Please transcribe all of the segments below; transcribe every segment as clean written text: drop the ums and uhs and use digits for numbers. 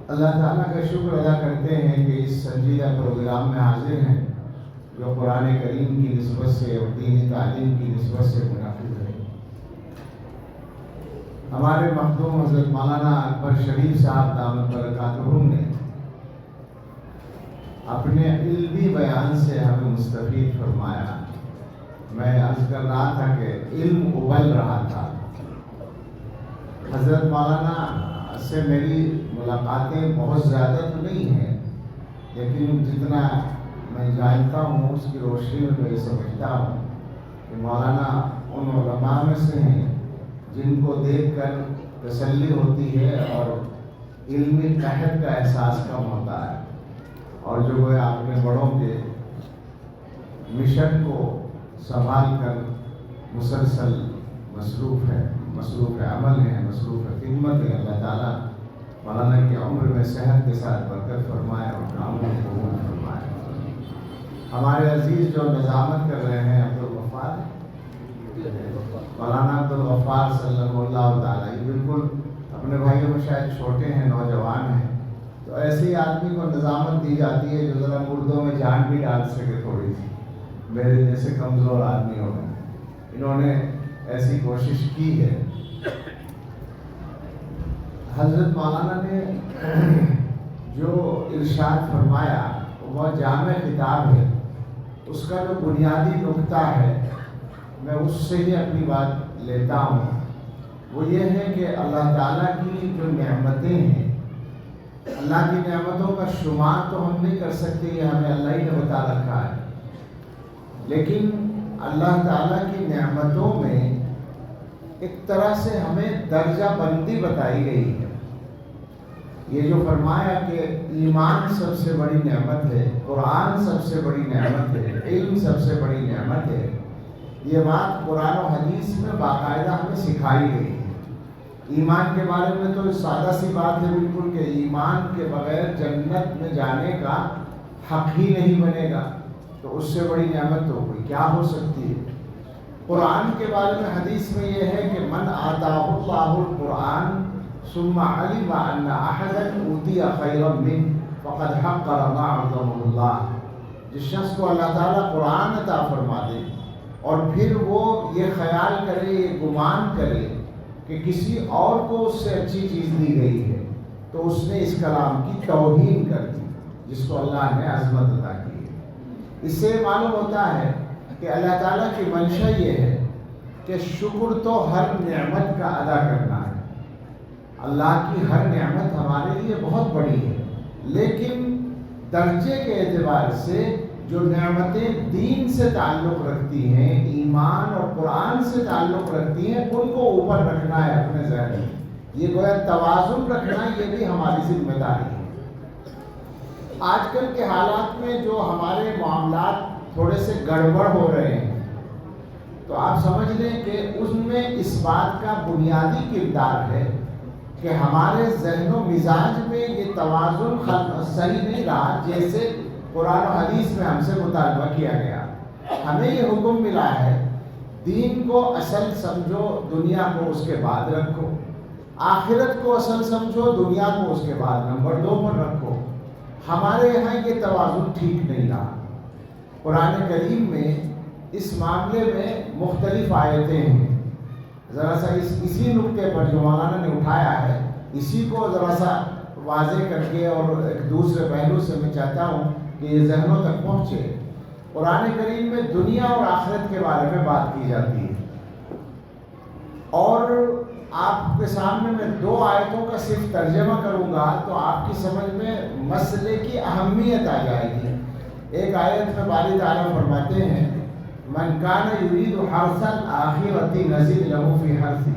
اللہ تعالیٰ کا شکر ادا کرتے ہیں کہ اس سنجیدہ پروگرام میں حاضر ہیں جو قرآن کریم کی نسبت سے اور دینی تعلیم کی نسبت سے منعقد ہے۔ ہمارے مخدوم حضرت مولانا اکبر شریف صاحب دامت برکاتہم نے اپنے علمی بیان سے ہمیں مستفید فرمایا۔ میں عرض کر رہا تھا کہ علم ابل رہا تھا۔ حضرت مولانا سے میری ملاقاتیں بہت زیادہ تو نہیں ہیں، لیکن جتنا میں جانتا ہوں اس کی روشنی میں میں سمجھتا ہوں کہ مولانا ان علماء میں سے ہیں جن کو دیکھ کر تسلی ہوتی ہے اور علمی قحط کا احساس کم ہوتا ہے، اور جو ہے اپنے بڑوں کے مشن کو سنبھال کر مسلسل مصروف عمل ہے، مصروف خدمت ہے۔ اللہ تعالیٰ مولانا کی عمر میں صحت کے ساتھ برکت فرمائے اور کاموں کو قبول فرمائے۔ ہمارے عزیز جو نظامت کر رہے ہیں عبدالغفار، مولانا عبدالغفار صلی اللہ تعالیٰ، یہ بالکل اپنے بھائیوں میں شاید چھوٹے ہیں، نوجوان ہیں، تو ایسے ہی آدمی کو نظامت دی جاتی ہے جو ذرا مردوں میں جان بھی ڈال سکے تھوڑی سی، میرے جیسے کمزور آدمی ہو گئے۔ انہوں نے ایسی کوشش کی ہے۔ حضرت مولانا نے جو ارشاد فرمایا وہ جامع کتاب ہے، اس کا جو بنیادی نقطہ ہے میں اس سے ہی اپنی بات لیتا ہوں، وہ یہ ہے کہ اللہ تعالیٰ کی جو نعمتیں ہیں، اللہ کی نعمتوں کا شمار تو ہم نہیں کر سکتے، یہ ہمیں اللہ ہی نے بتا رکھا ہے، لیکن اللہ تعالیٰ کی نعمتوں میں ایک طرح سے ہمیں درجہ بندی بتائی گئی ہے۔ یہ جو فرمایا کہ ایمان سب سے بڑی نعمت ہے، قرآن سب سے بڑی نعمت ہے، علم سب سے بڑی نعمت ہے، یہ بات قرآن و حدیث میں باقاعدہ ہمیں سکھائی گئی ہے۔ ایمان کے بارے میں تو سادہ سی بات ہے بالکل کہ ایمان کے بغیر جنت میں جانے کا حق ہی نہیں بنے گا، تو اس سے بڑی نعمت تو کوئی کیا ہو سکتی ہے۔ قرآن کے بارے میں حدیث میں یہ ہے کہ من آتاہ اللہ القرآن ثم علم ان احدا اوتی خیرا منہ فقد حقر ما عظمہ اللہ، جس شخص کو اللہ تعالیٰ قرآن عطا فرما دے اور پھر وہ یہ خیال کرے، یہ گمان کرے کہ کسی اور کو اس سے اچھی چیز دی گئی ہے، تو اس نے اس کلام کی توہین کر دی جس کو اللہ نے عظمت عطا کی ہے۔ اس سے معلوم ہوتا ہے کہ اللہ تعالیٰ کی منشا یہ ہے کہ شکر تو ہر نعمت کا ادا کرنا ہے۔ اللہ کی ہر نعمت ہمارے لیے بہت بڑی ہے، لیکن درجے کے اعتبار سے جو نعمتیں دین سے تعلق رکھتی ہیں، ایمان اور قرآن سے تعلق رکھتی ہیں، ان کو اوپر رکھنا ہے اپنے ذہن میں۔ یہ گویا توازن رکھنا، یہ بھی ہماری ذمہ داری ہے۔ آج کل کے حالات میں جو ہمارے معاملات تھوڑے سے گڑبڑ ہو رہے ہیں، تو آپ سمجھ لیں کہ اس میں اس بات کا بنیادی کردار ہے کہ ہمارے ذہن و مزاج میں یہ توازن صحیح نہیں رہا، جیسے قرآن و حدیث میں ہم سے مطالبہ کیا گیا۔ ہمیں یہ حکم ملا ہے دین کو اصل سمجھو، دنیا کو اس کے بعد رکھو، آخرت کو اصل سمجھو، دنیا کو اس کے بعد نمبر 2 پر رکھو۔ ہمارے یہاں یہ توازن ٹھیک نہیں رہا۔ قرآن کریم میں اس معاملے میں مختلف آیتیں ہیں۔ ذرا سا اسی نقطے پر جو مولانا نے اٹھایا ہے، اسی کو ذرا سا واضح کر کے اور ایک دوسرے پہلو سے میں چاہتا ہوں کہ یہ ذہنوں تک پہنچے۔ قرآن کریم میں دنیا اور آخرت کے بارے میں بات کی جاتی ہے، اور آپ کے سامنے میں 2 آیتوں کا صرف ترجمہ کروں گا تو آپ کی سمجھ میں مسئلے کی اہمیت آ جائے گی۔ ایک آیت میں باری تعالیٰ فرماتے ہیں من کان یرید حرث الآخرۃ نزد له فی حرثہ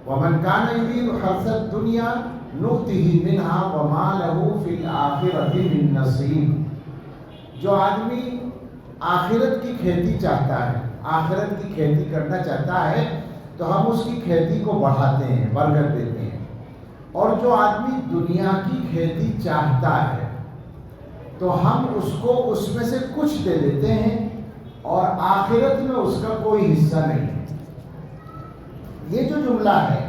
ومن کان یرید حرث الدنیا نؤتہ منہا وما له فی الآخرۃ من نصیب۔ جو آدمی آخرت کی کھیتی چاہتا ہے، آخرت کی کھیتی کرنا چاہتا ہے، تو ہم اس کی کھیتی کو بڑھاتے ہیں، برکت دیتے ہیں، اور جو آدمی دنیا کی کھیتی چاہتا ہے تو ہم اس کو اس میں سے کچھ دے دیتے ہیں اور آخرت میں اس کا کوئی حصہ نہیں ہے۔ یہ جو جملہ ہے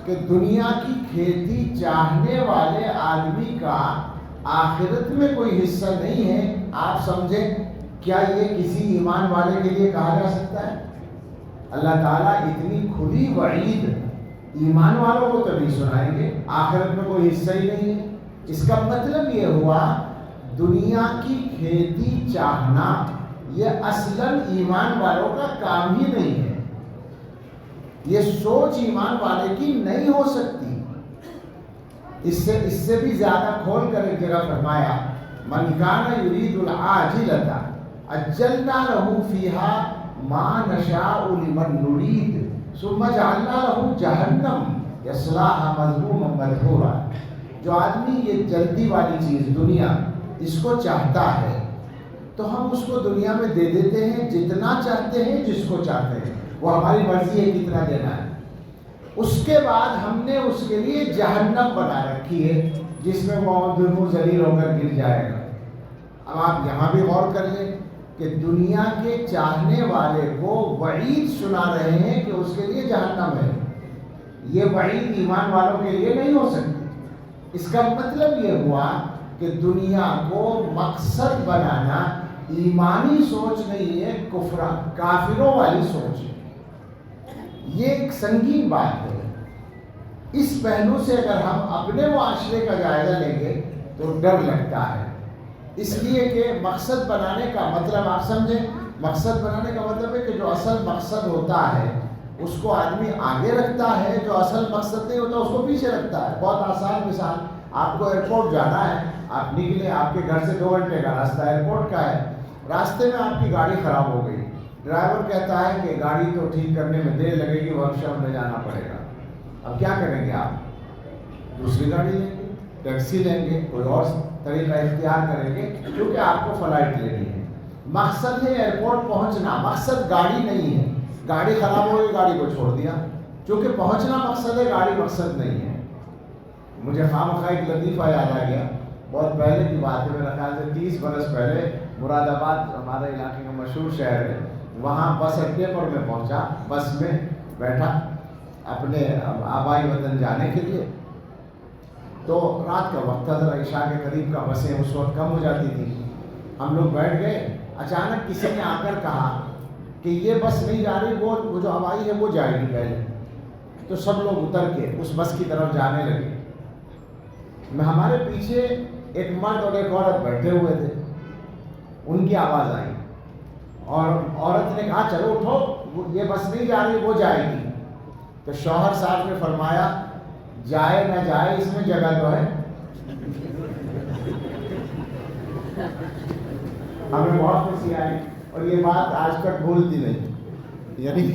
کہ دنیا کی کھیتی چاہنے والے آدمی کا آخرت میں کوئی حصہ نہیں ہے، آپ سمجھیں کیا یہ کسی ایمان والے کے لیے کہا جا سکتا ہے؟ اللہ تعالیٰ اتنی کھلی وعید ایمان والوں کو تبھی سنائیں گے، آخرت میں کوئی حصہ ہی نہیں ہے۔ اس کا مطلب یہ ہوا دنیا کی کھیتی چاہنا یہ اصلاً ایمان والوں کا کام ہی نہیں ہے، یہ سوچ ایمان والے کی نہیں ہو سکتی۔ اس سے بھی زیادہ کھول کر ایک جگہ فرمایا من کان یرید العاجلۃ عجلنا له فیہا ما نشاء لمن نرید ثم جعلنا له جہنم یصلاها مذموما مدحورا۔ جو آدمی یہ جلدی والی چیز دنیا اس کو چاہتا ہے تو ہم اس کو دنیا میں دے دیتے ہیں جتنا چاہتے ہیں، جس کو چاہتے ہیں، وہ ہماری مرضی ہے کتنا دینا ہے۔ اس کے بعد ہم نے اس کے لیے جہنم بنا رکھی ہے جس میں وہ دونوں ذلیل ہو کر گر جائے گا۔ اب آپ یہاں بھی غور کر لیں کہ دنیا کے چاہنے والے کو وعید سنا رہے ہیں کہ اس کے لیے جہنم ہے، یہ وعید ایمان والوں کے لیے نہیں ہو سکتی۔ اس کا مطلب یہ ہوا کہ دنیا کو مقصد بنانا ایمانی سوچ نہیں ہے، کافروں والی سوچ ہے۔ یہ ایک سنگین بات ہے۔ اس پہلو سے اگر ہم اپنے معاشرے کا جائزہ لیں گے تو ڈر لگتا ہے، اس لیے کہ مقصد بنانے کا مطلب آپ سمجھیں، مقصد بنانے کا مطلب ہے کہ جو اصل مقصد ہوتا ہے اس کو آدمی آگے رکھتا ہے، جو اصل مقصد نہیں ہوتا اس کو پیچھے رکھتا ہے۔ بہت آسان مثال، آپ کو ایئرپورٹ جانا ہے، آپ نکلے، آپ کے گھر سے 2 گھنٹے کا راستہ ایئرپورٹ کا ہے، راستے میں آپ کی گاڑی خراب ہو گئی، ڈرائیور کہتا ہے کہ گاڑی تو ٹھیک کرنے میں دیر لگے گی، ورکشاپ میں جانا پڑے گا۔ اب کیا کریں گے آپ؟ دوسری گاڑی لیں گے، ٹیکسی لیں گے، کوئی اور طریقہ اختیار کریں گے کیونکہ آپ کو فلائٹ لینی ہے۔ مقصد ہے ایئرپورٹ پہنچنا، مقصد گاڑی نہیں ہے۔ گاڑی خراب ہو گئی، گاڑی کو چھوڑ دیا، چونکہ پہنچنا مقصد ہے، گاڑی مقصد نہیں ہے۔ مجھے خواہ ایک لطیفہ یاد آ گیا، بہت پہلے کی بات ہے، میرا خیال سے 30 برس پہلے، مراد آباد ہمارے علاقے کا مشہور شہر ہے، وہاں بس اڈے پر میں پہنچا، بس میں بیٹھا اپنے آبائی وطن جانے کے لیے، تو رات کا وقت تھا، ذرا عشاء کے قریب کا، بسیں اس وقت کم ہو جاتی تھی، ہم لوگ بیٹھ گئے۔ اچانک کسی نے آ کر کہا کہ یہ بس نہیں جا رہی، وہ جو ہوائی ہے وہ جائے گی پہلے، تو سب لوگ اتر کے اس بس کی طرف جانے لگے۔ ہمارے پیچھے ایک مرد اور ایک عورت بیٹھے ہوئے تھے، ان کی آواز آئی اور عورت نے کہا چلو اٹھو، یہ بس نہیں جا رہی، وہ جائے گی۔ تو شوہر صاحب نے فرمایا جائے نہ جائے اس میں جگہ تو ہے۔ ہمیں بہت خوشی آئی اور یہ بات آج تک بھولتی نہیں، یعنی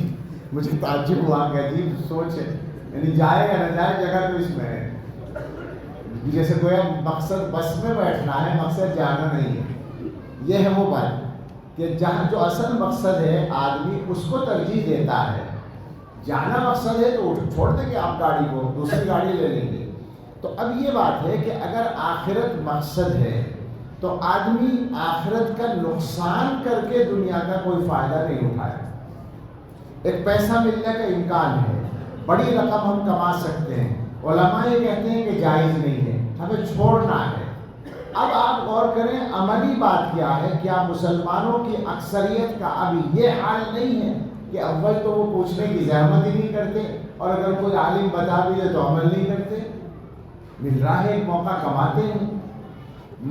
مجھے تعجب ہوا کہ عجیب سوچ ہے، یعنی جائے یا نہ جائے جگہ تو اس میں ہے۔ جیسے کوئی مقصد بس میں بیٹھنا ہے، مقصد جانا نہیں ہے۔ یہ ہے وہ بات کہ جہاں جو اصل مقصد ہے آدمی اس کو ترجیح دیتا ہے۔ جانا مقصد ہے تو چھوڑ دیں گے آپ گاڑی کو، دوسری گاڑی لے لیں گے۔ تو اب یہ بات ہے کہ اگر آخرت مقصد ہے تو آدمی آخرت کا نقصان کر کے دنیا کا کوئی فائدہ نہیں اٹھائے۔ ایک پیسہ ملنے کا امکان ہے، بڑی رقم ہم کما سکتے ہیں، علماء یہ کہتے ہیں کہ جائز نہیں ہے، ہمیں چھوڑنا ہے۔ اب آپ غور کریں عملی بات کیا ہے، کیا مسلمانوں کی اکثریت کا اب یہ حال نہیں ہے کہ اول تو وہ پوچھنے کی زحمت ہی نہیں کرتے، اور اگر کوئی عالم بتا بھی دے تو عمل نہیں کرتے؟ مل رہا ہے ایک موقع، کماتے ہیں۔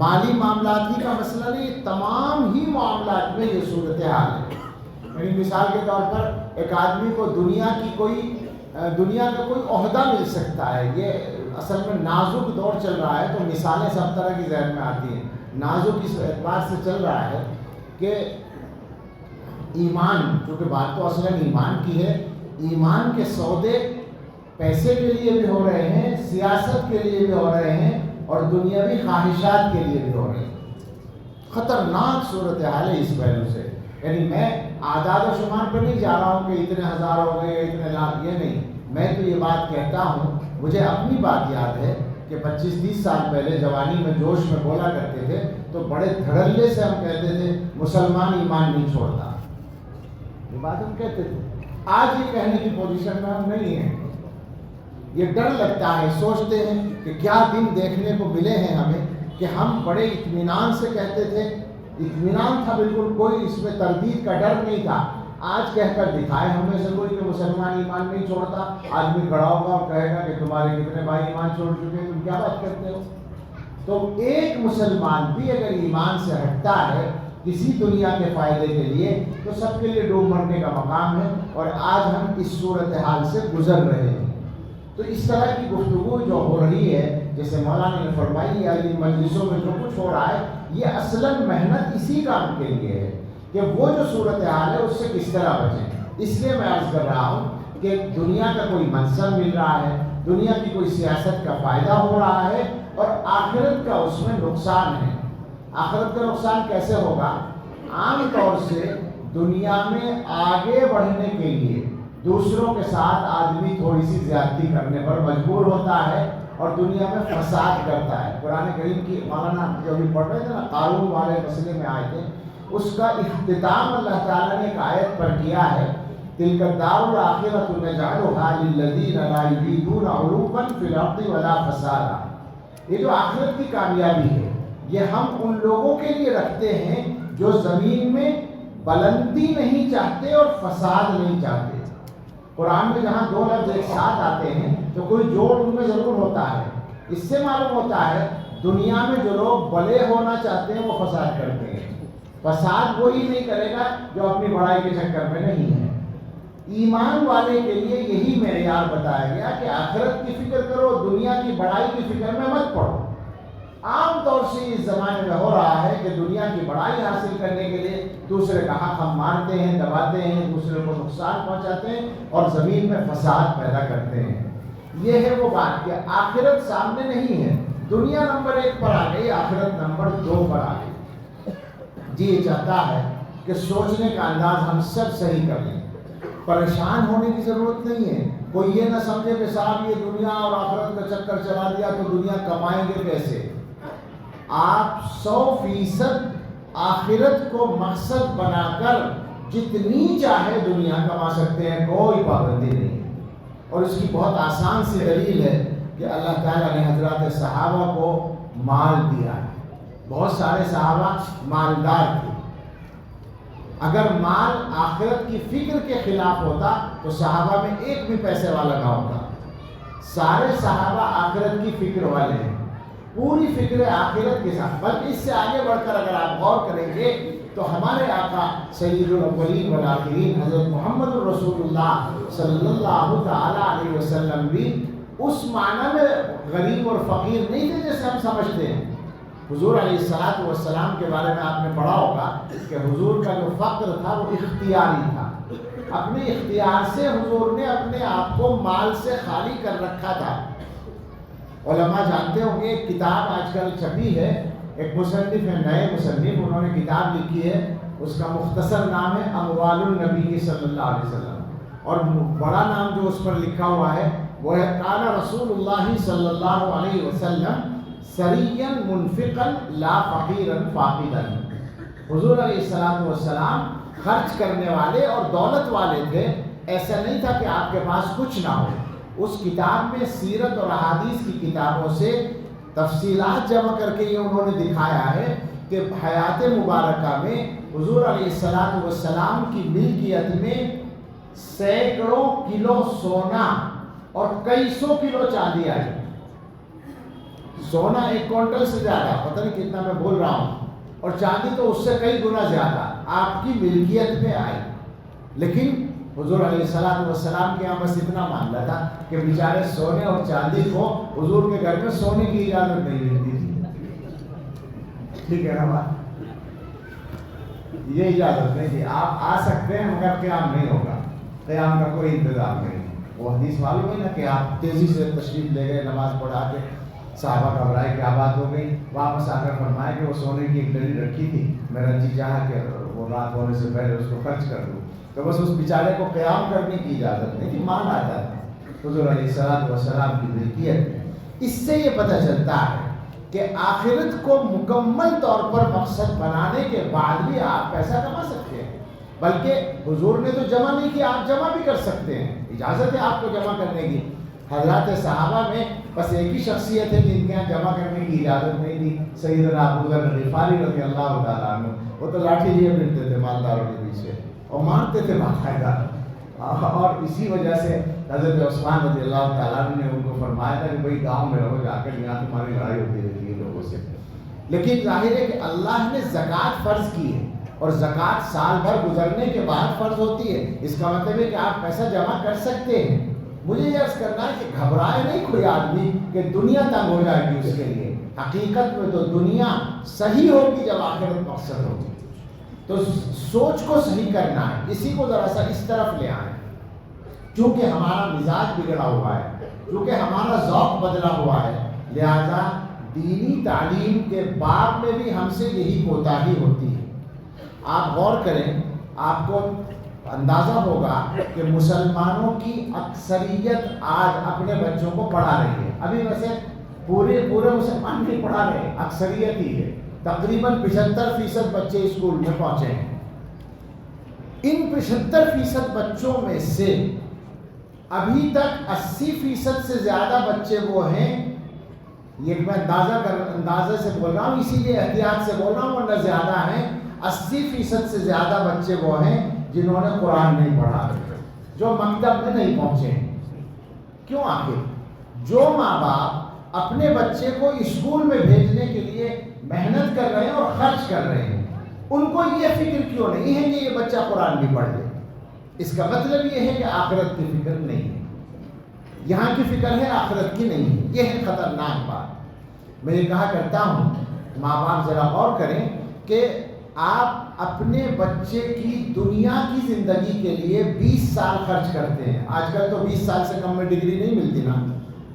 مالی معاملات ہی کا مسئلہ نہیں، تمام ہی معاملات میں یہ صورتحال ہے۔ یعنی مثال کے طور پر ایک آدمی کو دنیا کا کوئی عہدہ مل سکتا ہے، یہ اصل میں نازک دور چل رہا ہے، تو مثالیں سب طرح کی ذہن میں آتی ہیں۔ نازک اس اعتبار سے چل رہا ہے کہ ایمان، چونکہ بات تو اصلاً ایمان کی ہے، ایمان کے سودے پیسے کے لیے بھی ہو رہے ہیں، سیاست کے لیے بھی ہو رہے ہیں، اور دنیاوی خواہشات کے لیے بھی ہو رہے ہیں۔ خطرناک صورتحال ہے اس پہلو سے۔ یعنی میں اعداد و شمار پہ نہیں جا رہا ہوں کہ اتنے ہزار ہو گئے، اتنے لاکھ، یہ نہیں، میں تو یہ بات کہتا ہوں، مجھے اپنی بات یاد ہے کہ 25-30 سال پہلے جوانی میں جوش میں بولا کرتے تھے تو بڑے دھڑلے سے ہم کہتے تھے مسلمان ایمان نہیں چھوڑتا، یہ بات ہم کہتے تھے۔ آج یہ کہنے کی پوزیشن میں ہم نہیں ہیں، یہ ڈر لگتا ہے، سوچتے ہیں کہ کیا دن دیکھنے کو ملے ہیں ہمیں کہ ہم بڑے اطمینان سے کہتے تھے، اطمینان تھا بالکل، کوئی اس میں تردید کا ڈر نہیں تھا۔ آج کہہ کر دکھائے ہمیں سے کوئی کہ مسلمان ایمان نہیں چھوڑتا، آدمی کھڑا ہوگا اور کہے گا کہ تمہارے کتنے بھائی ایمان چھوڑ چکے ہیں، تم کیا بات کرتے ہو؟ تو ایک مسلمان بھی اگر ایمان سے ہٹتا ہے کسی دنیا کے فائدے کے لیے تو سب کے لیے ڈوب مرنے کا مقام ہے، اور آج ہم اس صورتحال سے گزر رہے ہیں۔ تو اس طرح کی گفتگو جو ہو رہی ہے، جیسے مولانا نے فرمائی، یا ان مجلسوں میں جو کچھ ہو رہا ہے، یہ اصلاً محنت اسی کام کے لیے ہے کہ وہ جو صورتحال ہے اس سے کس طرح بچیں۔ اس لیے میں عرض کر رہا ہوں کہ دنیا کا کوئی منصب مل رہا ہے، دنیا کی کوئی سیاست کا فائدہ ہو رہا ہے، اور آخرت کا اس میں نقصان ہے۔ آخرت کا نقصان کیسے ہوگا؟ عام طور سے دنیا میں آگے بڑھنے کے لیے دوسروں کے ساتھ آدمی تھوڑی سی زیادتی کرنے پر مجبور ہوتا ہے اور دنیا میں فساد کرتا ہے۔ قرآن کریم کی مولانا جو بھی پڑھ رہے تھے نا، قارون والے مسئلے میں آئے تھے، اس کا اختتام اللہ تعالیٰ نے ایک آیت پر کیا ہے، تِلْكَ الدَّارُ الْآخِرَةُ نَجْعَلُهَا لِلَّذِينَ لَا يُرِيدُونَ عُلُوًّا فِي الْأَرْضِ وَلَا فَسَادًا۔ یہ جو آخرت کی کامیابی ہے، یہ ہم ان لوگوں کے لیے رکھتے ہیں جو زمین میں بلندی نہیں چاہتے اور فساد نہیں چاہتے۔ قرآن میں جہاں دو لفظ ایک ساتھ آتے ہیں تو کوئی جوڑ ان میں ضرور ہوتا ہے۔ اس سے معلوم ہوتا ہے دنیا میں جو لوگ بلے ہونا چاہتے ہیں وہ فساد کرتے ہیں۔ فساد وہی نہیں کرے گا جو اپنی بڑائی کے چکر میں نہیں ہے۔ ایمان والے کے لیے یہی معیار بتایا گیا کہ آخرت کی فکر کرو، دنیا کی بڑائی کی فکر میں مت پڑو۔ عام طور سے اس زمانے میں ہو رہا ہے کہ دنیا کی بڑائی حاصل کرنے کے لیے دوسرے کا حق ہم مارتے ہیں، دباتے ہیں، دوسرے کو نقصان پہنچاتے ہیں اور زمین میں فساد پیدا کرتے ہیں۔ یہ ہے وہ بات کہ آخرت سامنے نہیں ہے، دنیا نمبر 1 پر آ گئی، آخرت نمبر 2 پر آ گئی۔ جی یہ چاہتا ہے کہ سوچنے کا انداز ہم سب صحیح کر لیں، پریشان ہونے کی ضرورت نہیں ہے۔ کوئی یہ نہ سمجھے کہ صاحب یہ دنیا اور آخرت کا چکر چلا دیا تو دنیا کمائیں گے کیسے۔ آپ 100% آخرت کو مقصد بنا کر جتنی چاہے دنیا کما سکتے ہیں، کوئی پابندی نہیں۔ اور اس کی بہت آسان سی دلیل ہے کہ اللہ تعالیٰ نے حضرات صحابہ کو مال دیا ہے۔ بہت سارے صحابہ مالدار تھے۔ اگر مال آخرت کی فکر کے خلاف ہوتا تو صحابہ میں ایک بھی پیسے والا نہ ہوتا۔ سارے صحابہ آخرت کی فکر والے ہیں، پوری فکر آخرت کے ساتھ۔ بلکہ اس سے آگے بڑھ کر اگر آپ غور کریں گے تو ہمارے آقا سید الاولین والآخرین حضرت محمد الرسول اللہ صلی اللہ تعالیٰ علیہ وسلم بھی اس معنی میں غریب اور فقیر نہیں تھے جیسے ہم سمجھتے ہیں۔ حضور علیہ السلام کے بارے میں آپ نے پڑھا ہوگا کہ حضور کا جو فقر تھا وہ اختیاری تھا۔ اپنے اختیار سے حضور نے اپنے آپ کو مال سے خالی کر رکھا تھا۔ علماء جانتے ہوں گے، ایک کتاب آج کل چھپی ہے، ایک مصنف ہے، نئے مصنف، انہوں نے کتاب لکھی ہے، اس کا مختصر نام ہے اموال النبی صلی اللہ علیہ وسلم، اور بڑا نام جو اس پر لکھا ہوا ہے وہ ہے قال رسول اللہ صلی اللہ علیہ وسلم سریا منفقا لا فقیرا فاقدا۔ حضور علیہ السلام خرچ کرنے والے اور دولت والے تھے، ایسا نہیں تھا کہ آپ کے پاس کچھ نہ ہو۔ اس کتاب میں سیرت اور احادیث کی کتابوں سے تفصیلات جمع کر کے یہ انہوں نے دکھایا ہے کہ حیات مبارکہ میں حضور علیہ السلام کی ملکیت میں سینکڑوں کلو سونا اور کئی سو کلو چاندی آئی۔ سونا 1 کوئنٹل سے زیادہ، پتہ نہیں کتنا میں بول رہا ہوں، اور چاندی تو اس سے کئی گنا زیادہ آپ کی ملکیت میں آئی۔ لیکن حضور علیہ السلام کے یہاں بس اتنا معاملہ تھا کہ بیچارے سونے اور چاندی کو حضور کے گھر میں سونے کی اجازت نہیں ملتی تھی۔ ٹھیک ہے نا بات، یہ اجازت نہیں تھی، آپ آ سکتے ہیں مگر قیام نہیں ہوگا، قیام کا کوئی انتظام نہیں۔ وہ حدیث معلوم ہے نا کہ آپ تیزی سے تشریف لے گئے، نماز پڑھا کے صحابہ گھبرائے کیا بات ہو گئی، واپس آ کر فرمایا کہ وہ سونے کی ایک ڈلی رکھی تھی، میرا جی چاہا کہ وہ رات ہونے سے پہلے اس کو خرچ کر دوں، تو بس اس بیچارے کو قیام کرنے کی اجازت نہیں تھی، مان آتا تھا حضور علیہ السلام کی ملکیت۔ اس سے یہ پتہ چلتا ہے کہ آخرت کو مکمل طور پر مقصد بنانے کے بعد بھی آپ پیسہ کما سکتے ہیں، بلکہ حضور نے تو جمع نہیں کیا، آپ جمع بھی کر سکتے ہیں، اجازت ہے آپ کو جمع کرنے کی۔ حضرات صحابہ میں بس ایک ہی شخصیت ہے جن کے یہاں جمع کرنے کی اجازت نہیں تھی، سیدنا ابو ذر غفاری رضی اللہ تعالیٰ عنہ. وہ تو لاٹھی لیے پھرتے تھے مالداروں کے پیچھے اور مارتے تھے باقاعدہ. اور اسی وجہ سے حضرت عثمان رضی اللہ تعالیٰ عنہ نے ان کو فرمایا تھا کہ بھائی گاؤں میں رہو جا کر، یہاں تمہاری لڑائی ہوتی رہتی ہے لوگوں سے. لیکن ظاہر ہے کہ اللہ نے زکوٰۃ فرض کی ہے اور زکوٰۃ سال بھر گزرنے کے بعد فرض ہوتی ہے. اس کا مطلب ہے کہ آپ پیسہ جمع کر سکتے ہیں. مجھے یہ عرض کرنا ہے کہ گھبرائے نہیں کوئی آدمی کہ دنیا تنگ ہو جائے گی اس کے لیے. حقیقت میں تو دنیا صحیح ہوگی جب آخرت مقصد ہوگی. تو سوچ کو صحیح کرنا ہے، اسی کو ذرا سا اس طرف لے آئیں. چونکہ ہمارا مزاج بگڑا ہوا ہے، چونکہ ہمارا ذوق بدلا ہوا ہے، لہذا دینی تعلیم کے باب میں بھی ہم سے یہی کوتاہی ہوتی ہے. آپ غور کریں، آپ کو اندازہ ہوگا کہ مسلمانوں کی اکثریت آج اپنے بچوں کو پڑھا رہی ہے. ابھی ویسے پورے مسلمان نہیں پڑھا رہے، اکثریت ہی ہے. تقریباً 75% بچے اسکول میں پہنچے ہیں. ان 75% بچوں میں سے ابھی تک 80% سے زیادہ بچے وہ ہیں، یہ میں اندازے سے بول رہا ہوں، اسی لیے احتیاط سے بول رہا ہوں ورنہ زیادہ ہیں. 80% سے زیادہ بچے وہ ہیں جنہوں نے قرآن نہیں پڑھا، جو مکتب میں نہیں پہنچے ہیں. کیوں؟ آخر جو ماں باپ اپنے بچے کو اسکول میں بھیجنے کے لیے محنت کر رہے ہیں اور خرچ کر رہے ہیں، ان کو یہ فکر کیوں نہیں ہے کہ یہ بچہ قرآن بھی پڑھ لے؟ اس کا مطلب یہ ہے کہ آخرت کی فکر نہیں ہے. یہاں کی فکر ہے، آخرت کی نہیں ہے. یہ ہے خطرناک بات. میں یہ کہا کرتا ہوں ماں باپ ذرا غور کریں کہ آپ اپنے بچے کی دنیا کی زندگی کے لیے 20 سال خرچ کرتے ہیں. آج کل تو 20 سال سے کم میں ڈگری نہیں ملتی نا.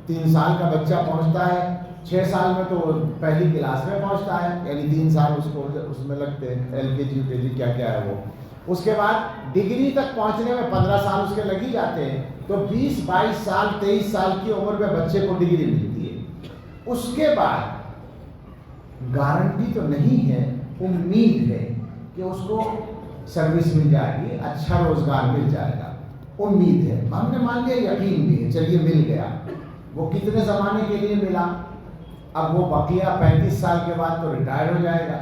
3 سال کا بچہ پہنچتا ہے، 6 سال میں تو وہ پہلی کلاس میں پہنچتا ہے، یعنی 3 سال اس میں لگتے ہیں. LKG UKG کیا ہے وہ. اس کے بعد ڈگری تک پہنچنے میں 15 سال اس کے لگ ہی جاتے ہیں. تو 20 22 سال 23 سال کی عمر میں بچے کو ڈگری ملتی ہے. اس کے بعد گارنٹی تو نہیں ہے، امید ہے کہ اس کو سروس مل جائے گی، اچھا روزگار مل جائے گا. امید ہے، ہم نے مان لیا، یقین بھی ہے، چلیے مل گیا. وہ کتنے زمانے کے لیے ملا؟ اب وہ بقیہ 35 سال کے بعد تو ریٹائر ہو جائے گا.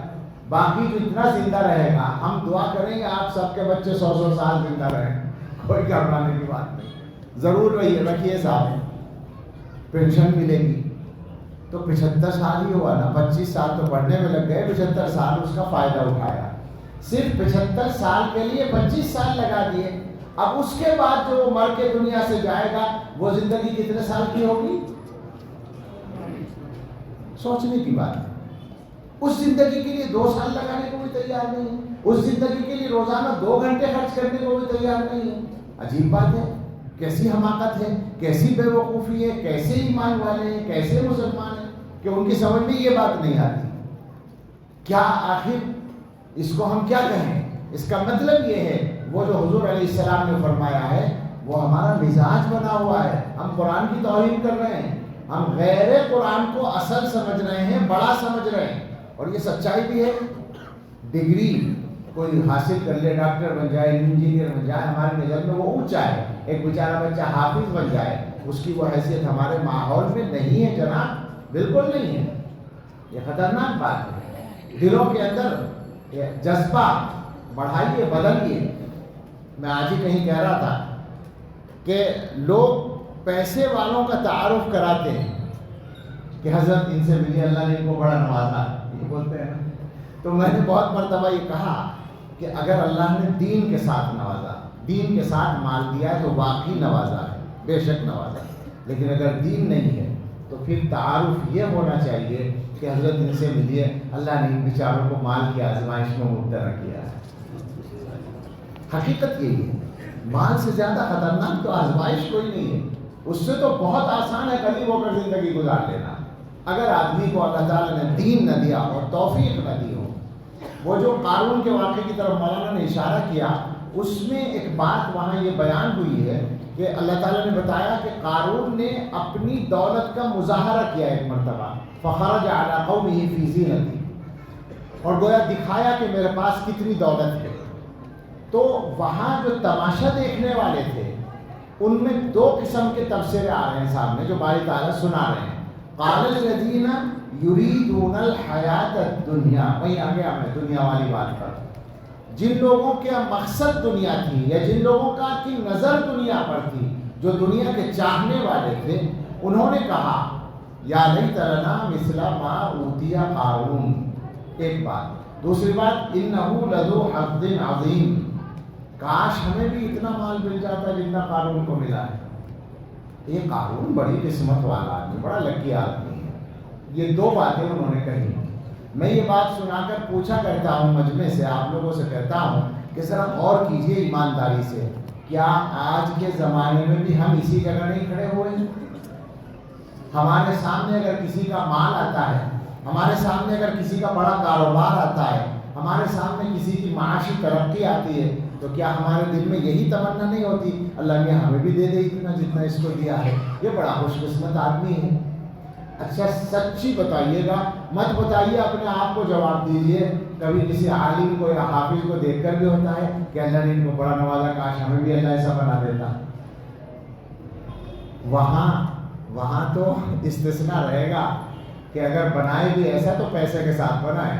باقی جو اتنا زندہ رہے گا، ہم دعا کریں گے آپ سب کے بچے 100 سال زندہ رہیں. کوئی گھبرانے کی بات نہیں. ضرور رکھیے صاحب، پینشن ملے گی تو 75 سال ہی ہوا نا. 25 سال تو پڑھنے میں لگ گئے، 75 سال اس کا فائدہ اٹھایا. صرف 75 سال کے لیے 25 سال لگا دیے. اب اس کے بعد جو مر کے دنیا سے جائے گا، وہ زندگی کتنے سال کی ہوگی؟ سوچنے کی بات ہے. اس زندگی کے لیے 2 سال لگانے کو بھی تیار نہیں ہے. اس زندگی کے لیے روزانہ 2 گھنٹے خرچ کرنے کو بھی تیار نہیں ہے. عجیب بات ہے. کیسی حماقت ہے، کیسی بے وقوفی ہے، کیسے ایمان والے ہیں، کیسے مسلمان ہیں کہ ان کی سمجھ میں یہ بات نہیں آتی. کیا آخر اس کو ہم کیا کہیں؟ اس کا مطلب یہ ہے وہ جو حضور علیہ السلام نے فرمایا ہے وہ ہمارا مزاج بنا ہوا ہے. ہم قرآن کی توہین کر رہے ہیں، ہم غیر قرآن کو اصل سمجھ رہے ہیں، بڑا سمجھ رہے ہیں. اور یہ سچائی بھی ہے. ڈگری کوئی حاصل کر لے، ڈاکٹر بن جائے، انجینئر بن جائے، ہماری نظر میں وہ اونچا ہے. ایک بیچارہ بچہ حافظ بن جائے، اس کی وہ حیثیت ہمارے ماحول میں نہیں ہے جناب، بالکل نہیں ہے. یہ خطرناک بات ہے. دلوں کے اندر جذبہ بڑھائیے، بدلیے. میں آج ہی کہیں کہہ رہا تھا کہ لوگ پیسے والوں کا تعارف کراتے ہیں کہ حضرت ان سے ملی، اللہ نے ان کو بڑا نوازا، یہ بولتے ہیں. تو میں نے بہت مرتبہ یہ کہا کہ اگر اللہ نے دین کے ساتھ نوازا، دین کے ساتھ مال دیا ہے تو واقعی نوازا ہے، بے شک نوازا ہے. لیکن اگر دین نہیں ہے تو پھر تعارف یہ ہونا چاہیے کہ حضرت ان سے ملیے، اللہ نے ان بیچاروں کو مال کی آزمائش میں مبتلا کیا ہے. حقیقت یہی ہے. مال سے زیادہ خطرناک تو آزمائش کوئی نہیں ہے. اس سے تو بہت آسان ہے غریب ہو کر زندگی گزار لینا. اگر آدمی کو اللہ تعالیٰ نے دین نہ دیا اور توفیق نہ دی ہو. وہ جو قارون کے واقعے کی طرف مولانا نے اشارہ کیا، اس میں ایک بات وہاں یہ بیان ہوئی ہے کہ اللہ تعالیٰ نے بتایا کہ قارون نے اپنی دولت کا مظاہرہ کیا ایک مرتبہ، فخرج علی قومہ فی زینتہ، اور گویا دکھایا کہ میرے پاس کتنی دولت ہے. تو وہاں جو تماشا دیکھنے والے تھے ان میں دو قسم کے تفسیر آ رہے ہیں سامنے جو باری تعالیٰ سنا رہے ہیں. قال الذین یریدون الحیات الدنیا، وہیں آگے ہمیں دنیا والی بات پر، جن لوگوں کا مقصد دنیا تھی یا جن لوگوں کا کی نظر دنیا پر تھی، جو دنیا کے چاہنے والے تھے، انہوں نے کہا یا لیت لنا مثل ما اوتی قارون. ایک بات. دوسری بات انہ لذو حظ عظیم، کاش ہمیں بھی اتنا مال مل جاتا جتنا قارون کو ملا ہے. یہ قارون بڑی قسمت والا آدمی، بڑا لکی آدمی ہے. یہ دو باتیں انہوں نے کہی. میں یہ بات سنا کر پوچھا کرتا ہوں مجمع سے، آپ لوگوں سے کہتا ہوں کہ ذرا غور کیجئے ایمانداری سے، کیا آج کے زمانے میں بھی ہم اسی جگہ نہیں کھڑے ہوئے ہیں؟ ہمارے سامنے اگر کسی کا مال آتا ہے، ہمارے سامنے اگر کسی کا بڑا کاروبار آتا ہے، ہمارے سامنے کسی کی معاشی ترقی آتی ہے، تو کیا ہمارے دل میں یہی تمنا نہیں ہوتی اللہ نے ہمیں بھی دے دے اتنا جتنا اس کو دیا ہے، یہ بڑا خوش قسمت آدمی ہے. اچھا سچی بتائیے گا، مت بتائیے اپنے آپ کو جواب دیجئے. کبھی کسی عالم کو یا حافظ کو دیکھ کر بھی ہوتا ہے کہ اللہ نے ان کو بڑا نوازا، کاش ہمیں بھی اللہ ایسا بنا دیتا. وہاں تو استثناء رہے گا کہ اگر بنائے بھی ایسا تو پیسے کے ساتھ بنائے.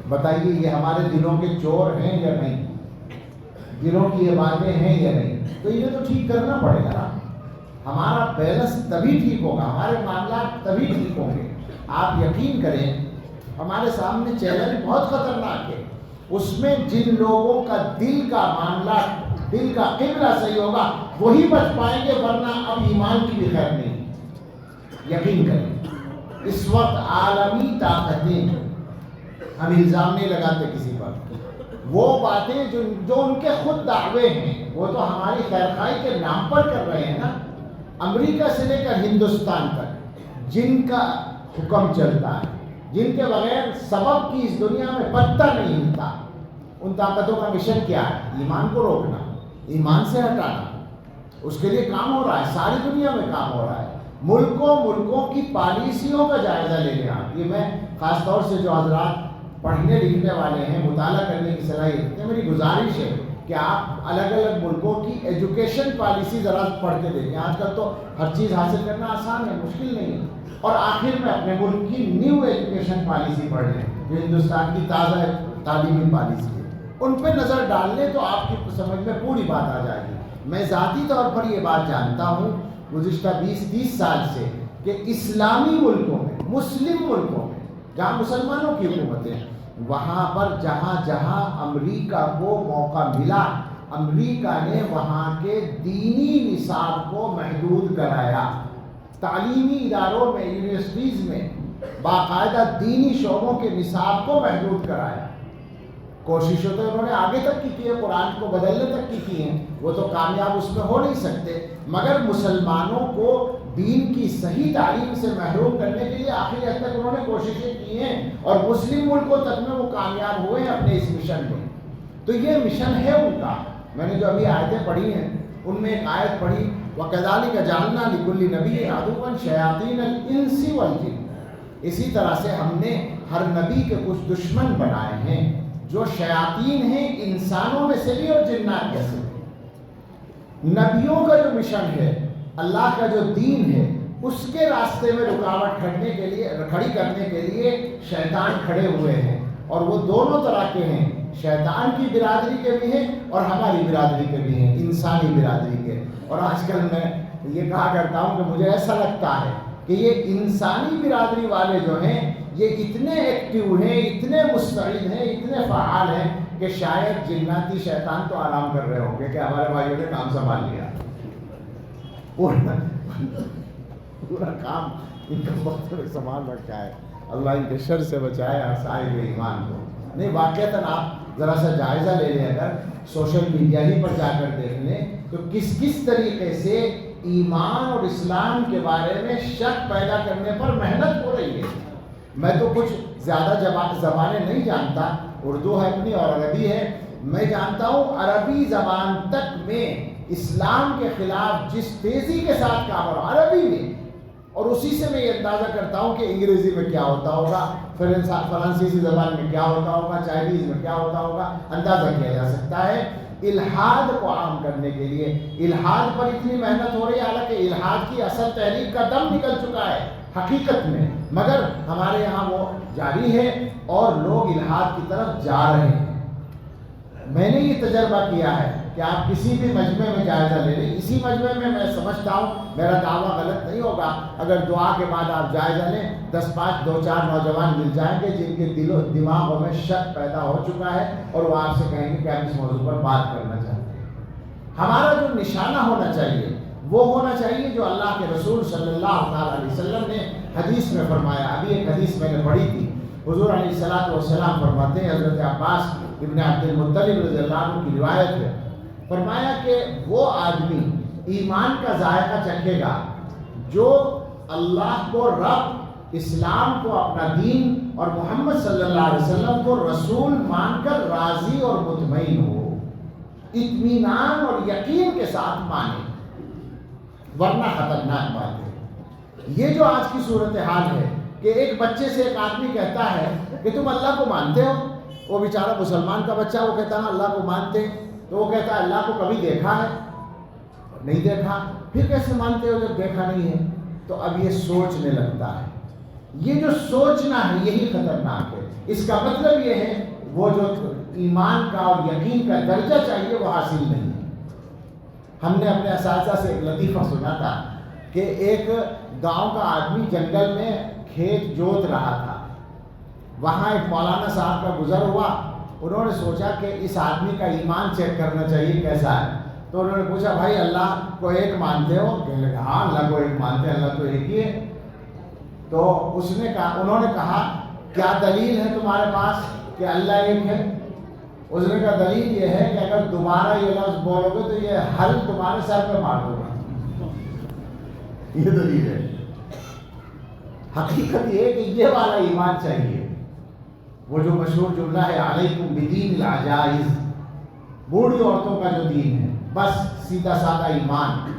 بتائیے یہ ہمارے دلوں کے چور ہیں یا نہیں؟ دلوں کی یہ باتیں ہیں یا نہیں؟ تو یہ تو ٹھیک کرنا پڑے گا نا. ہمارا بیلنس تبھی ٹھیک ہوگا، ہمارے معاملات تبھی ٹھیک ہوں گے. آپ یقین کریں ہمارے سامنے چیلنج بہت خطرناک ہے. اس میں جن لوگوں کا دل کا معاملہ، دل کا قبلہ صحیح ہوگا وہی بچ پائیں گے، ورنہ اب ایمان کی بھی خیر نہیں. یقین کریں اس وقت عالمی طاقتیں، ہم الزام نہیں لگاتے کسی پر، وہ باتیں جو ان کے خود دعوے ہیں وہ تو ہماری خیرخواہی کے نام پر کر رہے ہیں نا. امریکہ سے لے کر ہندوستان تک جن کا حکم چلتا ہے، جن کے بغیر سبب کی اس دنیا میں پتہ نہیں ہلتا، ان طاقتوں کا مشن کیا ہے؟ ایمان کو روکنا، ایمان سے ہٹانا. اس کے لیے کام ہو رہا ہے، ساری دنیا میں کام ہو رہا ہے. ملکوں کی پالیسیوں کا جائزہ لے لیں آپ. یہ میں خاص طور سے جو حضرات پڑھنے لکھنے والے ہیں، مطالعہ کرنے کی صلاحیت ہے، میری گزارش ہے کہ آپ الگ الگ ملکوں کی ایجوکیشن پالیسی ذرا پڑھ کے دیکھیں. آج کل تو ہر چیز حاصل کرنا آسان ہے، مشکل نہیں ہے. اور آخر میں اپنے ملک کی نیو ایجوکیشن پالیسی پڑھ لیں جو ہندوستان کی تازہ تعلیمی پالیسی ہے. ان پہ نظر ڈال لیں تو آپ کی سمجھ میں پوری بات آ جائے گی. میں ذاتی طور پر یہ بات جانتا ہوں گزشتہ 20-30 سال سے کہ اسلامی ملکوں میں، مسلم ملکوں میں جہاں مسلمانوں کی حکومتیں ہیں، وہاں پر جہاں امریکہ کو موقع ملا، امریکہ نے وہاں کے دینی نصاب کو محدود کرایا. تعلیمی اداروں میں، یونیورسٹیز میں باقاعدہ دینی شعبوں کے نصاب کو محدود کرایا. کوششیں تو انہوں نے آگے تک کی ہے، قرآن کو بدلنے تک کی ہیں، وہ تو کامیاب اس میں ہو نہیں سکتے. مگر مسلمانوں کو دین کی صحیح تعلیم سے محروم کرنے کے لیے آخری حد تک انہوں نے کوششیں کی ہیں، اور مسلم ملکوں تک میں وہ کامیاب ہوئے ہیں اپنے اس مشن میں. تو یہ مشن ہے ان کا. میں نے جو ابھی آیتیں پڑھی ہیں ان میں ایک آیت پڑھی وَكَذَلِكَ جَعَلْنَا لِكُلِّ نَبِيٍّ عَدُوًّا شَيَاطِينَ الْإِنسِ وَالْجِنِّ. اسی طرح سے ہم نے ہر نبی کے کچھ دشمن بنائے ہیں جو شیاطین ہیں، انسانوں میں سے بھی اور جنات میں سے بھی. نبیوں کا جو مشن ہے، اللہ کا جو دین ہے، اس کے راستے میں رکاوٹ کھڑی کرنے کے لیے شیطان کھڑے ہوئے ہیں. اور وہ دونوں طرح کے ہیں، شیطان کی برادری کے بھی ہیں اور ہماری برادری کے بھی ہیں، انسانی برادری کے. اور آج کل میں یہ کہا کرتا ہوں کہ مجھے ایسا لگتا ہے کہ یہ انسانی برادری والے جو ہیں یہ اتنے ایکٹیو ہیں، اتنے مستعد ہیں، اتنے فعال ہیں کہ شاید جناتی شیطان تو آرام کر رہے ہوں گے کہ ہمارے بھائیوں نے کام سنبھال لیا. پورا کام ان کا وقت میں سامان رکھا ہے. اللہ ان کے شر سے بچائے اور صاحب ایمان کو. نہیں واقعتاً آپ ذرا سا جائزہ لے لیں، اگر سوشل میڈیا ہی پر جا کر دیکھ لیں تو کس طریقے سے ایمان اور اسلام کے بارے میں شک پیدا کرنے پر محنت ہو رہی ہے. میں تو کچھ زیادہ زبانیں نہیں جانتا، اردو ہے اپنی اور عربی ہے. میں جانتا ہوں عربی زبان تک میں اسلام کے خلاف جس تیزی کے ساتھ کام ہو رہا عربی میں، اور اسی سے میں یہ اندازہ کرتا ہوں کہ انگریزی میں کیا ہوتا ہوگا، فرانسیسی زبان میں کیا ہوتا ہوگا، چائنیز میں کیا ہوتا ہوگا، اندازہ کیا جا سکتا ہے. الحاد کو عام کرنے کے لیے. الحاد پر اتنی محنت ہو رہی ہے، حالانکہ الحاد کی اصل تحریک کا دم نکل چکا ہے حقیقت میں، مگر ہمارے یہاں وہ جاری ہے اور لوگ الحاد کی طرف جا رہے ہیں. میں نے یہ تجربہ کیا ہے کہ آپ کسی بھی مجمع میں جائزہ لے لیں. اسی مجمع میں سمجھتا ہوں، میرا دعویٰ غلط نہیں ہوگا اگر دعا کے بعد آپ جائزہ لیں، 10-5 2-4 نوجوان مل جائیں گے جن کے دل و دماغوں میں شک پیدا ہو چکا ہے اور وہ آپ سے کہیں گے کہ ہم اس موضوع پر بات کرنا چاہتے ہیں. ہمارا جو نشانہ ہونا چاہیے وہ ہونا چاہیے جو اللہ کے رسول صلی اللہ تعالیٰ علیہ وسلم نے حدیث میں فرمایا. ابھی ایک حدیث میں نے پڑھی تھی، حضور علیہ الصلوۃ والسلام فرماتے ہیں، حضرت عباس ابن عبد المطلب رضی اللہ عنہ کی روایت ہے، فرمایا کہ وہ آدمی ایمان کا ذائقہ چکھے گا جو اللہ کو رب، اسلام کو اپنا دین اور محمد صلی اللہ علیہ وسلم کو رسول مان کر راضی اور مطمئن ہو، اطمینان اور یقین کے ساتھ مانے، ورنہ خطرناک بات ہے. یہ جو آج کی صورتحال ہے کہ ایک بچے سے ایک آدمی کہتا ہے کہ تم اللہ کو مانتے ہو، وہ بیچارہ مسلمان کا بچہ، وہ کہتا ہے اللہ کو مانتے، تو وہ کہتا ہے اللہ کو کبھی دیکھا ہے؟ نہیں دیکھا. پھر کیسے مانتے ہو جب دیکھا نہیں ہے؟ تو اب یہ سوچنے لگتا ہے. یہ جو سوچنا ہے یہی خطرناک ہے. اس کا مطلب یہ ہے وہ جو ایمان کا اور یقین کا درجہ چاہیے وہ حاصل نہیں ہے. ہم نے اپنے اساتذہ سے ایک لطیفہ سنا تھا کہ ایک گاؤں کا آدمی جنگل میں کھیت جوت رہا تھا. وہاں ایک مولانا صاحب کا گزر ہوا. انہوں نے سوچا کہ اس آدمی کا ایمان چیک کرنا چاہیے کیسا ہے. تو انہوں نے پوچھا بھائی اللہ کو ایک مانتے ہو؟ کہنے لگا ہاں اللہ کو ایک مانتے ہیں، اللہ تو ایک ہی ہے. تو انہوں نے کہا کیا دلیل ہے تمہارے پاس کہ اللہ ایک ہے؟ اس نے کہا دلیل یہ ہے کہ اگر دوبارہ یہ لفظ بولو گے تو یہ حل تمہارے سر پہ مار دوں گا. یہ دلیل ہے. حقیقت یہ ہے کہ یہ والا ایمان چاہیے. وہ جو مشہور جملہ ہے علیکم بدین العجائز، بوڑھی عورتوں کا جو دین ہے، بس سیدھا سادہ ایمان.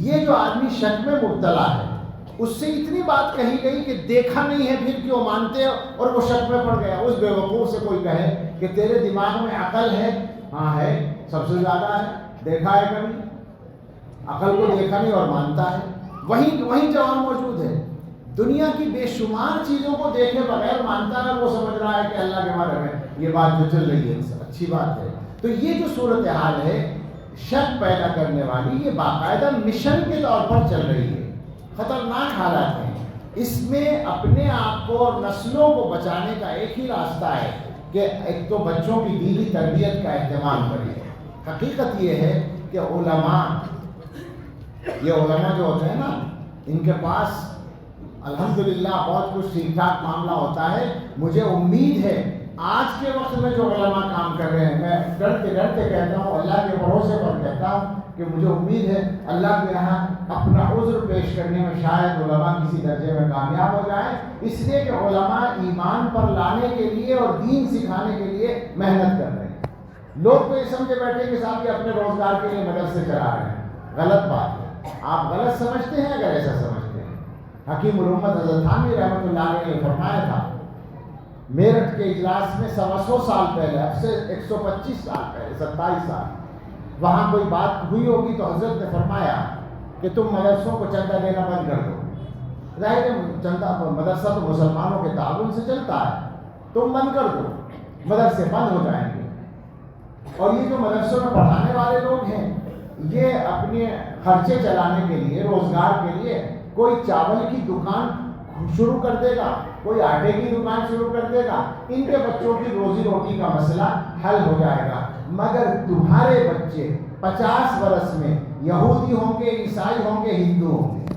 یہ جو آدمی شک میں مبتلا ہے اس سے اتنی بات کہی گئی کہ دیکھا نہیں ہے پھر کیوں مانتے اور وہ شک میں پڑ گیا. اس بے وقوف سے کوئی کہے کہ تیرے دماغ میں عقل ہے، ہاں ہے، سب سے زیادہ ہے، دیکھا ہے کبھی؟ عقل کو دیکھا نہیں اور مانتا ہے. وہی جواب موجود ہے. دنیا کی بے شمار چیزوں کو دیکھے بغیر مانتا ہے، وہ سمجھ رہا ہے کہ اللہ کے بارے میں یہ بات جو چل رہی ہے اچھی بات ہے. تو یہ جو صورتحال ہے شک پیدا کرنے والی، یہ باقاعدہ مشن کے طور پر چل رہی ہے. خطرناک حالات ہیں. اس میں اپنے آپ کو اور نسلوں کو بچانے کا ایک ہی راستہ ہے کہ ایک تو بچوں کی دینی تربیت کا اہتمام کریں. حقیقت یہ ہے کہ علماء جو ہوتے ہیں نا، ان کے پاس الحمدللہ بہت کچھ ٹھیک ٹھاک معاملہ ہوتا ہے. مجھے امید ہے آج کے وقت میں جو علماء کام کر رہے ہیں، میں ڈرتے کہتا ہوں، اللہ کے بھروسے پر کہتا ہوں کہ مجھے امید ہے اللہ کے یہاں اپنا عذر پیش کرنے میں شاید علماء کسی درجے میں کامیاب ہو جائیں. اس لیے کہ علماء ایمان پر لانے کے لیے اور دین سکھانے کے لیے محنت کر رہے ہیں. لوگ تو یہ سمجھے بیٹھے کہ صاحب یہ اپنے روزگار کے لیے مدرسے چلا رہے ہیں. غلط بات ہے. آپ غلط سمجھتے ہیں اگر ایسا سمجھتے ہیں. حکیم محمد حضرت تھانوی رحمۃ اللہ علیہ نے فرمایا تھا میرٹھ کے اجلاس میں 125 سال پہلے، اب سے 125 سال پہلے، 27 سال، وہاں کوئی بات ہوئی ہوگی تو حضرت نے فرمایا کہ تم مدرسوں کو چندہ دینا بند کر دو. ظاہر ہے چندہ مدرسہ تو مسلمانوں کے تعاون سے چلتا ہے، تم بند کر دو، مدرسے بند ہو جائیں گے. اور یہ جو مدرسوں میں پڑھانے والے لوگ ہیں یہ اپنے خرچے چلانے کے لیے، روزگار کے لیے کوئی چاول کی دکان شروع کر دے گا، کوئی آٹے کی دکان شروع کر دے گا. ان کے بچوں کی روزی روٹی کا مسئلہ حل ہو جائے گا. مگر تمہارے بچے 50 برس میں یہودی ہوں گے، عیسائی ہوں گے، ہندو ہوں گے.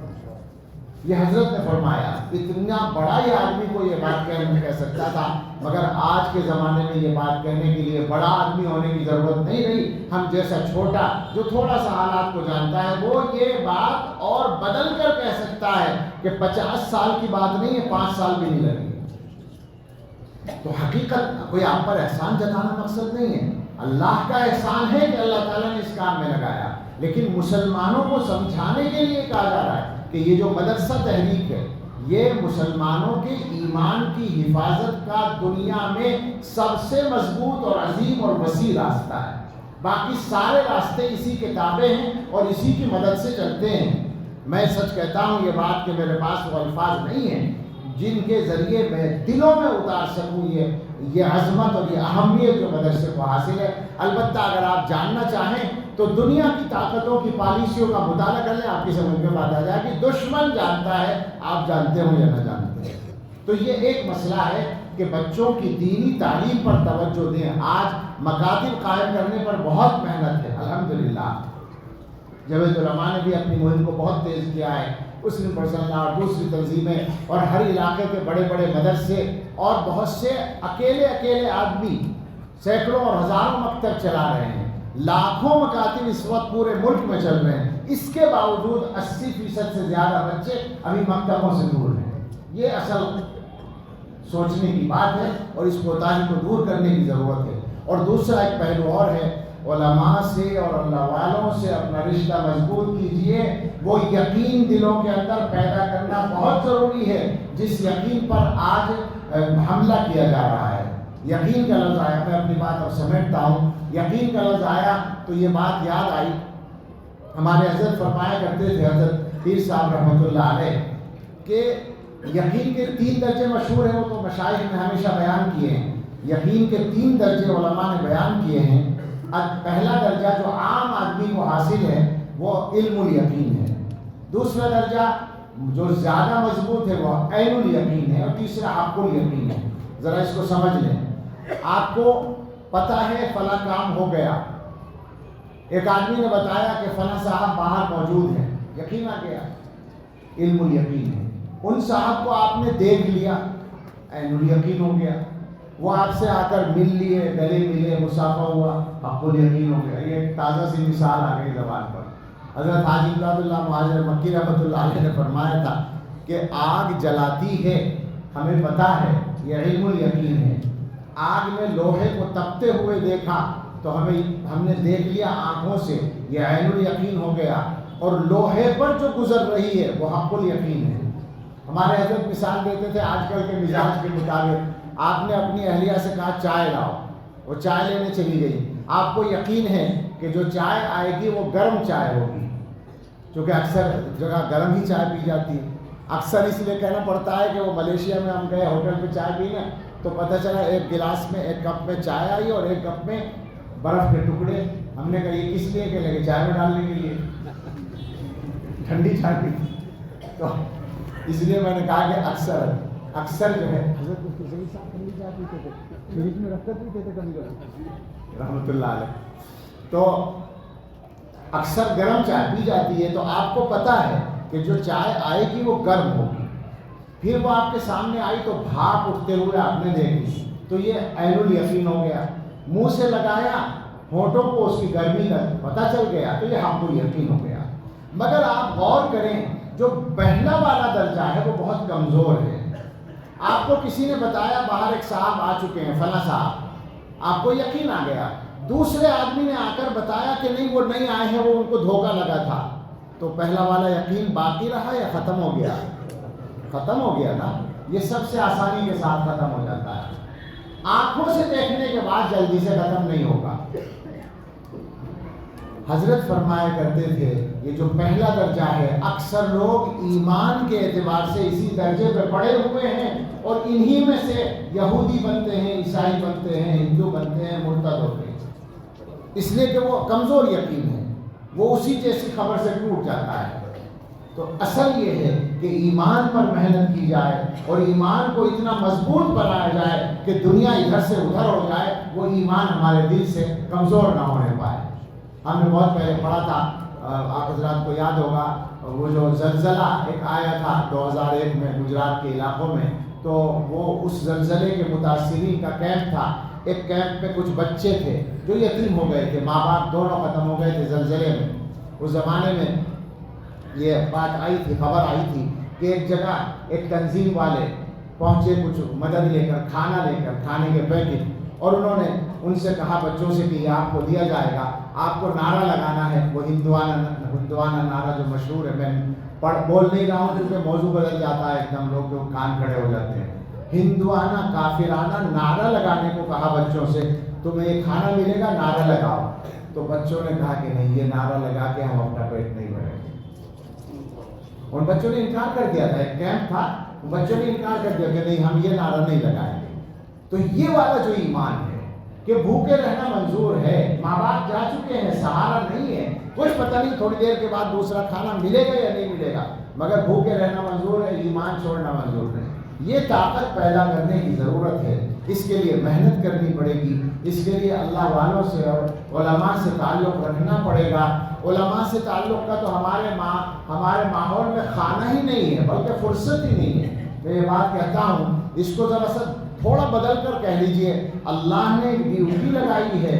یہ حضرت نے فرمایا. اتنا بڑا یہ آدمی کو یہ بات کہہ سکتا تھا، مگر آج کے زمانے میں یہ بات کہنے کے لیے بڑا آدمی ہونے کی ضرورت نہیں رہی. ہم جیسا چھوٹا جو تھوڑا سا حالات کو جانتا ہے وہ یہ بات اور بدل کر کہہ سکتا ہے کہ 50 سال کی بات نہیں ہے، 5 سال بھی نہیں لگے. تو حقیقت کوئی آپ پر احسان جتانا مقصد نہیں ہے. اللہ کا احسان ہے کہ اللہ تعالیٰ نے اس کام میں لگایا، لیکن مسلمانوں کو سمجھانے کے لیے کہا جا رہا ہے کہ یہ جو مدرسہ تحریک ہے یہ مسلمانوں کے ایمان کی حفاظت کا دنیا میں سب سے مضبوط اور عظیم اور وسیع راستہ ہے. باقی سارے راستے اسی کے تابع ہیں اور اسی کی مدد سے چلتے ہیں۔ میں سچ کہتا ہوں یہ بات کہ میرے پاس وہ الفاظ نہیں ہیں جن کے ذریعے میں دلوں میں اتار سکوں یہ عظمت اور یہ اہمیت جو مدرسے کو حاصل ہے۔ البتہ اگر آپ جاننا چاہیں تو دنیا کی طاقتوں کی پالیسیوں کا مطالعہ کر لیں، آپ کی سمجھ میں بات آ جائے کہ دشمن جانتا ہے آپ جانتے ہو یا نہ جانتے ہیں۔ تو یہ ایک مسئلہ ہے کہ بچوں کی دینی تعلیم پر توجہ دیں۔ آج مکاتب قائم کرنے پر بہت محنت ہے الحمدللہ۔ جاوید علماء نے بھی اپنی مہم کو بہت تیز کیا ہے، مسلم پرسنل اور دوسری تنظیمیں اور ہر علاقے کے بڑے بڑے مدرسے اور بہت سے اکیلے آدمی سینکڑوں اور ہزاروں مکتب چلا رہے ہیں۔ لاکھوں مکاتب اس وقت پورے ملک میں چل رہے ہیں، اس کے باوجود 80% سے زیادہ بچے ابھی مکتبوں سے دور ہیں۔ یہ اصل سوچنے کی بات ہے اور اس کوتاہی کو دور کرنے کی ضرورت ہے۔ اور دوسرا ایک پہلو اور ہے، علماء سے اور اللہ والوں سے اپنا رشتہ مضبوط کیجئے۔ وہ یقین دلوں کے اندر پیدا کرنا بہت ضروری ہے جس یقین پر آج حملہ کیا جا رہا ہے۔ یقین کا لفظ آیا، میں اپنی بات اب سمیٹتا ہوں۔ یقین کا لفظ آیا تو یہ بات یاد آئی، ہمارے حضرت فرمایا کرتے تھے، حضرت پیر صاحب رحمۃ اللہ علیہ، کہ یقین کے 3 درجے مشہور ہیں، وہ تو مشائخ نے ہمیشہ بیان کیے ہیں۔ یقین کے 3 درجے علماء نے بیان کیے ہیں۔ پہلا درجہ جو عام آدمی کو حاصل ہے وہ علم الیقین ہے، دوسرا درجہ جو زیادہ مضبوط ہے وہ عین الیقین ہے، اور تیسرا حق الیقین ہے۔ ذرا اس کو سمجھ لیں۔ آپ کو پتہ ہے فلاں کام ہو گیا، ایک آدمی نے بتایا کہ فلاں صاحب باہر موجود ہیں، یقین آ گیا، علم الیقین ہے۔ ان صاحب کو آپ نے دیکھ لیا، عین الیقین ہو گیا۔ وہ آپ سے آ کر مل لیے، گلے ملے، مصافحہ ہوا، حق الیقین ہو گیا۔ یہ ایک تازہ سی مثال آ گئی زبان پر۔ حضرت حاجی امداد اللہ مہاجر مکی رحمۃ اللہ علیہ نے فرمایا تھا کہ آگ جلاتی ہے، ہمیں پتہ ہے یہ علم الیقین ہے۔ آگ میں لوہے کو تپتے ہوئے دیکھا تو ہم نے دیکھ لیا آنکھوں سے، یہ عین الیقین ہو گیا۔ اور لوہے پر جو گزر رہی ہے وہ حق الیقین ہے۔ ہمارے حضرت مثال دیتے تھے آج کل کے مزاج کے مطابق، آپ نے اپنی اہلیہ سے کہا چائے لاؤ، وہ چائے لینے چلی گئی۔ آپ کو یقین ہے کہ جو چائے آئے گی وہ گرم چائے ہوگی، کیونکہ اکثر جگہ گرم ہی چائے پی جاتی ہے۔ اکثر اس لیے کہنا پڑتا ہے کہ وہ ملیشیا میں ہم گئے ہوٹل پہ چائے پینے تو پتہ چلا ایک گلاس میں ایک کپ میں چائے آئی اور ایک کپ میں برف کے ٹکڑے۔ ہم نے کہا یہ کس لیے کہ لگے چائے میں ڈالنے کے لیے، ٹھنڈی چائے پی۔ تو اس لیے میں نے کہا کہ اکثر جو ہے حضرت ٹھنڈی چائے پیتے تھے، فریج میں رکھ کر پیتے تھے کبھی کبھی رحمۃ اللہ علیہ، تو اکثر گرم چائے پی جاتی ہے۔ تو آپ کو پتہ ہے کہ جو چائے آئے گی وہ گرم ہوگی، پھر وہ آپ کے سامنے آئی تو بھاپ اٹھتے ہوئے آپ نے دیکھی تو یہ عین الیقین ہو گیا۔ منہ سے لگایا، ہونٹوں کو اس کی گرمی کا پتہ چل گیا تو یہ حق الیقین ہو گیا۔ مگر آپ غور کریں جو پہلا والا درجہ ہے وہ بہت کمزور ہے۔ آپ کو کسی نے بتایا باہر ایک صاحب آ چکے ہیں فلاں صاحب، آپ کو یقین آ گیا۔ دوسرے آدمی نے آ کر بتایا کہ نہیں وہ نہیں آئے ہیں، وہ ان کو دھوکہ لگا تھا، تو پہلا والا یقین باقی رہا یا ختم ہو گیا؟ ختم ہو گیا نا۔ یہ سب سے آسانی کے ساتھ ختم ہو جاتا ہے، آنکھوں سے دیکھنے کے بعد جلدی سے ختم نہیں ہوگا۔ حضرت فرمایا کرتے تھے یہ جو پہلا درجہ ہے، اکثر لوگ ایمان کے اعتبار سے اسی درجے پہ پڑے ہوئے ہیں اور انہی میں سے یہودی بنتے ہیں، عیسائی بنتے ہیں، ہندو بنتے ہیں، مرتد ہوتے ہیں، اس لیے کہ وہ کمزور یقین ہے، وہ اسی جیسی خبر سے ٹوٹ جاتا ہے۔ تو اصل یہ ہے کہ ایمان پر محنت کی جائے اور ایمان کو اتنا مضبوط بنایا جائے کہ دنیا ادھر سے ادھر ہو جائے، وہ ایمان ہمارے دل سے کمزور نہ ہونے پائے۔ ہم نے بہت پہلے پڑھا تھا، آپ حضرات کو یاد ہوگا، وہ جو زلزلہ ایک آیا تھا 2001 میں گجرات کے علاقوں میں، تو وہ اس زلزلے کے متاثرین کا کیمپ تھا۔ ایک کیمپ میں کچھ بچے تھے جو یتیم ہو گئے تھے، ماں باپ دونوں ختم ہو گئے تھے زلزلے میں۔ اس زمانے میں یہ بات آئی تھی، خبر آئی تھی کہ ایک جگہ ایک تنظیم والے پہنچے کچھ مدد لے کر، کھانا لے کر، کھانے کے پیکٹ، اور انہوں نے ان سے کہا بچوں سے کہ یہ آپ کو دیا جائے گا، آپ کو نعرہ لگانا ہے، وہ ہندوانہ نعرہ جو مشہور ہے، میں بول نہیں رہا ہوں کیونکہ موضوع بدل جاتا ہے، ایک دم لوگ جو کان کھڑے ہو جاتے ہیں۔ ہندوانہ کافرانہ نعرہ لگانے کو کہا بچوں سے، تمہیں یہ کھانا ملے گا، نعرہ لگاؤ۔ تو تو بچوں نے کہا کہ نہیں، یہ نعرہ لگا کے ہم اپنا پیٹ نہیں بھریں گے۔ ان بچوں نے انکار کر دیا تھا، ایک کیمپ تھا، بچوں نے انکار کر دیا کہ نہیں، ہم یہ نعرہ نہیں لگائیں گے۔ تو یہ والا جو ایمان ہے کہ بھوکے رہنا منظور ہے، ماں باپ جا چکے ہیں، سہارا نہیں ہے، کچھ پتہ نہیں تھوڑی دیر کے بعد دوسرا کھانا ملے گا یا نہیں ملے گا، مگر بھوکے رہنا منظور ہے، ایمان چھوڑنا منظور ہے۔ یہ طاقت پیدا کرنے کی ضرورت ہے، اس کے لیے محنت کرنی پڑے گی، اس کے لیے اللہ والوں سے اور علماء سے تعلق رکھنا پڑے گا۔ علماء سے تعلق کا تو ہمارے ماحول میں خانہ ہی نہیں ہے، بلکہ فرصت ہی نہیں ہے۔ میں یہ بات کہتا ہوں، اس کو ذرا سا تھوڑا بدل کر کہہ لیجئے، اللہ نے ایک ڈیوٹی لگائی ہے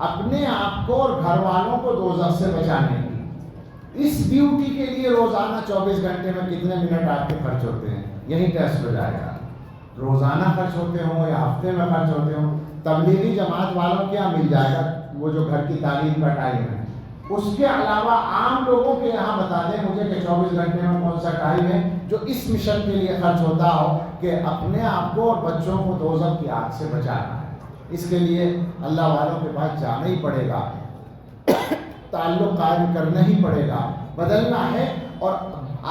اپنے آپ کو اور گھر والوں کو دوزخ سے بچانے کی۔ اس ڈیوٹی کے لیے روزانہ 24 گھنٹے میں کتنے منٹ آپ کے خرچ ہوتے ہیں، یہی ٹیسٹ ہو جائے گا۔ روزانہ خرچ ہوتے ہوں یا ہفتے میں خرچ ہوتے ہوں، تبلیغی جماعت والوں کیا مل جائے گا، وہ جو گھر کی تعلیم کا ٹائم ہے۔ اس کے علاوہ عام لوگوں کے یہاں بتا دیں مجھے کہ 24 گھنٹے میں کون سا ٹائم ہے جو اس مشن کے لیے خرچ ہوتا ہو کہ اپنے آپ کو اور بچوں کو دوزخ کی آگ سے بچانا ہے۔ اس کے لیے اللہ والوں کے پاس جانا ہی پڑے گا، تعلق قائم کرنا ہی پڑے گا، بدلنا ہے، اور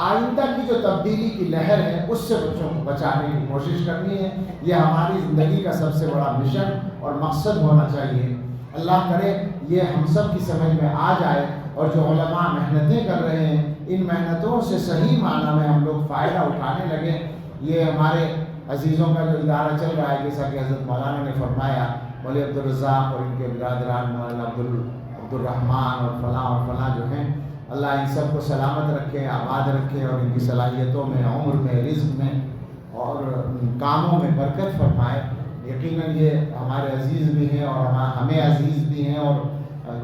آئندہ کی جو تبدیلی کی لہر ہے اس سے بچوں کو بچانے کی کوشش کرنی ہے۔ یہ ہماری زندگی کا سب سے بڑا مشن اور مقصد ہونا چاہیے۔ اللہ کرے یہ ہم سب کی سمجھ میں آ جائے، اور جو علماء محنتیں کر رہے ہیں ان محنتوں سے صحیح معنی میں ہم لوگ فائدہ اٹھانے لگیں۔ یہ ہمارے عزیزوں کا جو ادارہ چل رہا ہے، جیسا کہ حضرت مولانا نے فرمایا، مولوی عبدالرزاق اور ان کے برادران مولانا عبدالرحمن اور فلاں جو ہیں، اللہ ان سب کو سلامت رکھے، آباد رکھے، اور ان کی صلاحیتوں میں، عمر میں، رزق میں اور کاموں میں برکت فرمائے۔ یقیناً یہ ہمارے عزیز بھی ہیں اور ہمیں عزیز بھی ہیں، اور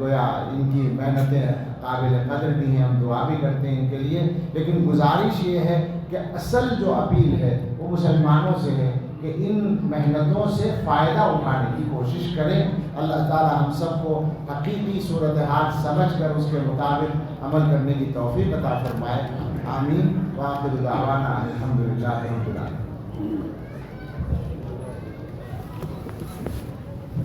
گویا ان کی محنتیں قابل قدر بھی ہیں، ہم دعا بھی کرتے ہیں ان کے لیے۔ لیکن گزارش یہ ہے کہ اصل جو اپیل ہے وہ مسلمانوں سے ہے کہ ان محنتوں سے فائدہ اٹھانے کی کوشش کریں۔ اللہ تعالی ہم سب کو حقیقی صورتحال سمجھ کر اس کے مطابق عمل کرنے کی توفیق عطا فرمائے۔ آمین۔ وآخر دعوانا الحمدللہ رب العالمین۔